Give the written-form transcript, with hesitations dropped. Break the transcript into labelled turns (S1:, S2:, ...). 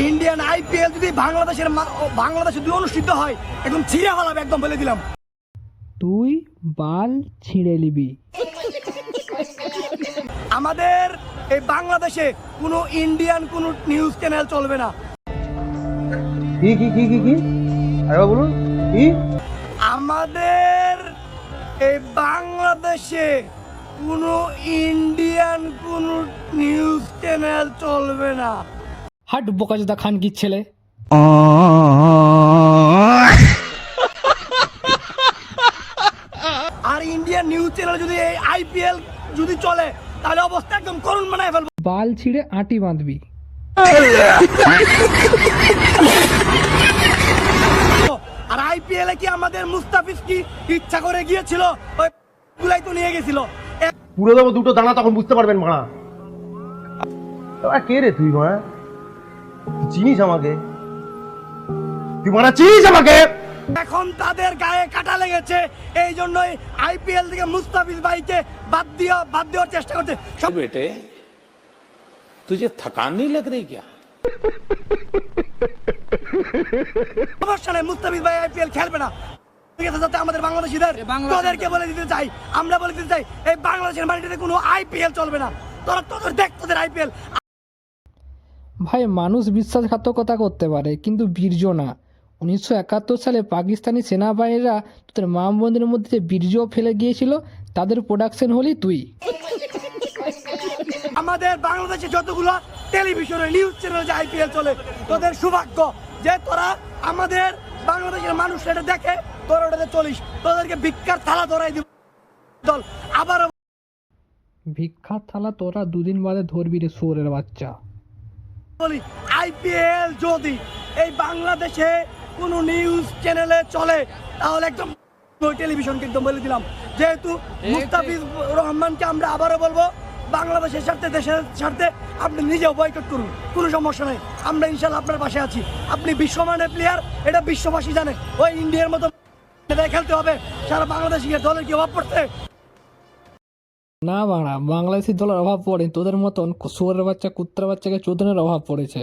S1: Indian IPL যদি বাংলাদেশে যদি অনুষ্ঠিত হয় একদম ছিঁড়ে ফেলাবে, একদম বলে দিলাম।
S2: তুই বাল ছিঁড়ে নিবি।
S1: আমাদের এই বাংলাদেশে কোনো ইন্ডিয়ান কোনো নিউজ চ্যানেল চলবে না।
S3: কি কি কি কি কি আরেকবার বলুন কি?
S1: আমাদের এই বাংলাদেশে কোনো ইন্ডিয়ান কোনো নিউজ চ্যানেল চলবে না।
S2: হাট বোকাচোদা খানকির ছেলে।
S1: আর ইন্ডিয়ান নিউজ চ্যানেল যদি এই আইপিএল যদি চলে তাহলে অবস্থা একদম করুণ বানায় ফেলবো।
S2: বাল ছিঁড়ে আঁটি বাঁধবি।
S1: আর আইপিএল এ কি আমাদের মুস্তাফিজ কি ইচ্ছা করে গিয়েছিল? ওই গুলাই তো নিয়ে গেছিল।
S3: পুরো দেবো দুটো দানা, তখন বুঝতে পারবেন মারা। কে রে তুই মারা? চিনিস আমাকে? তুই মারা চিনিস আমাকে?
S1: এখন তাদের গায়ে কাটা লেগেছে, এই জন্যই আইপিএল থেকে মুস্তাফিজ ভাইকে বাদ দেওয়ার চেষ্টা করছে।
S4: बेटे तुझे थकान नहीं लग रही क्या?
S1: সমস্যা নেই, মুস্তাফিজ ভাই আইপিএল খেলবে না। ঠিক আছে, যাতে আমাদের বাংলাদেশিদের তোদেরকে বলে দিতে চাই, আমরা বলে দিতে চাই এই বাংলাদেশের মাটিতে কোনো আইপিএল চলবে না। তোদের দেখ তোদের আইপিএল।
S2: ভাই মানুষ বিশ্বাসঘাতকতা করতে পারে কিন্তু বীর্য না। 1971 সালে পাকিস্তানি সেনাবাহিনীরা তোদের মা বোনদের মধ্যে যে বীর্য ফেলে গিয়েছিল তাদের প্রোডাকশন হলি তুই।
S1: আমাদের বাংলাদেশে যতগুলো টেলিভিশনে নিউজ চ্যানেলে যে আইপিএল চলে, তোদের সৌভাগ্য যে তোরা আমাদের বাংলাদেশের মানুষ এটা দেখে, তোরা ওটাতে চলিস। তোদেরকে ভিক্ষার থালা ধরাই দিব দল। আবারও
S2: ভিক্ষার থালা তোরা দুদিন বাদে ধরবি রে শুয়োরের বাচ্চা।
S1: বলি, আইপিএল যদি এই বাংলাদেশে কোনো নিউজ চ্যানেলে চলে তাহলে একদম টেলিভিশনকে একদম বলে দিলাম। যেহেতু মুস্তাফিজ রহমানকে আমরা আবারও বলবো, বাংলাদেশের স্বার্থে দেশের স্বার্থে আপনি নিজেও বয়কট করুন, কোনো সমস্যা নেই। আমরা ইনশাল্লাহ আপনার পাশে আছি। আপনি বিশ্বমানের প্লেয়ার, এটা বিশ্ববাসী জানে। ওই ইন্ডিয়ার মতো খেলতে হবে। সারা বাংলাদেশি দলের কি অভাব পড়ছে?
S2: না বাড়া, বাংলাদেশি দলের অভাব পড়ে, তোদের মতন শুয়োরের বাচ্চা কুত্তার বাচ্চাকে চোদনের অভাব পড়েছে।